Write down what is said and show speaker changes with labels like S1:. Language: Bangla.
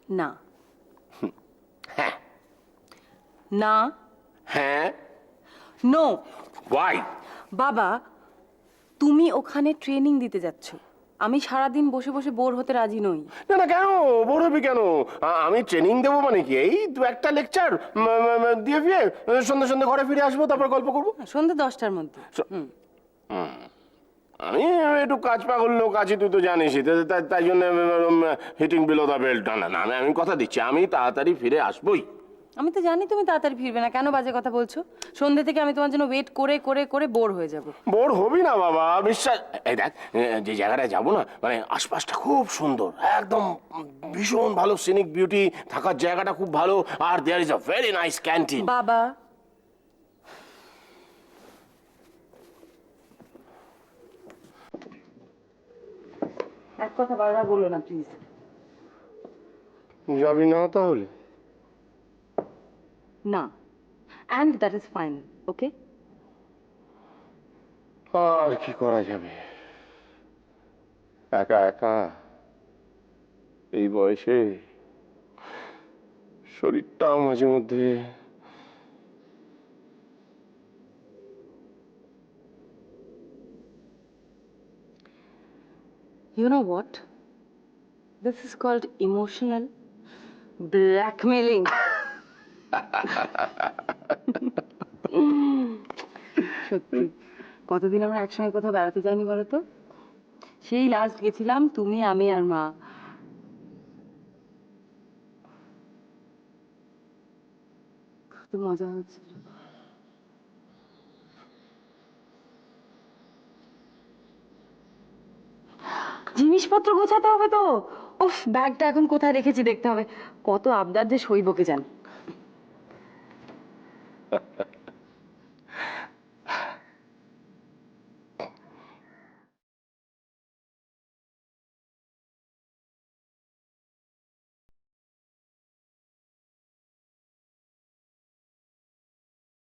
S1: না।
S2: হ্যাঁ।
S1: না।
S2: হ্যাঁ।
S1: নো।
S2: ওয়াই?
S1: বাবা, তুমি ওখানে ট্রেনিং দিতে যাচ্ছ, আমি সারাদিন বসে বসে বোর হতে রাজি নই।
S2: না না, কেন বোর হবি কেন? আমি ট্রেনিং দেবো মানে কি, এই দু একটা লেকচার দিয়ে ফিরে সন্ধ্যে সন্ধ্যে ঘরে ফিরে আসবো, তারপর গল্প করবো।
S1: সন্ধ্যে 10টার মধ্যে।
S2: আমি একটু কাজ পাগল লোক আছি, তুই তো জানিসই, তাই জন্য হিটিং বিলো দ্য বেল্ট। না না, আমি কথা দিচ্ছি, আমি তাড়াতাড়ি ফিরে আসবোই।
S1: আমি তো জানি তুমি তাড়াতাড়ি ফিরবে না, কেন বাজে কথা বলছো? সন্ধ্যে থেকে আমি তোমার জন্য ওয়েট করে করে করে বোর হয়ে যাব।
S2: বোর হবি না বাবা, বিশ্বাস। এই দেখ, যে জায়গাটায় যাবো না, মানে আশপাশটা খুব সুন্দর, একদম ভীষণ ভালো সিনিক বিউটি, থাকার জায়গাটা খুব ভালো, আর there is a very nice canteen.
S1: বাবা, এক কথা বারবার বলো না প্লিজ।
S2: যাবি না তাহলে?
S1: না, অ্যান্ড দ্যাট ইজ ফাইন, ওকে?
S2: আর কি করা যাবে, একা একা এই বয়সে শরীরটা মাঝে মধ্যে।
S1: You know what? This is called emotional blackmailing. সত্যি, কতদিন আমরা একসঙ্গে কোথাও বেড়াতে যাইনি বলো তো? সেই লাস্ট গেছিলাম তুমি, আমি আর মা। কত মজা হচ্ছে। জিনিসপত্র গোছাতে হবে তো। উফ, ব্যাগটা এখন কোথায় রেখেছি দেখতে হবে। কত আবদার যে সইবকে যান।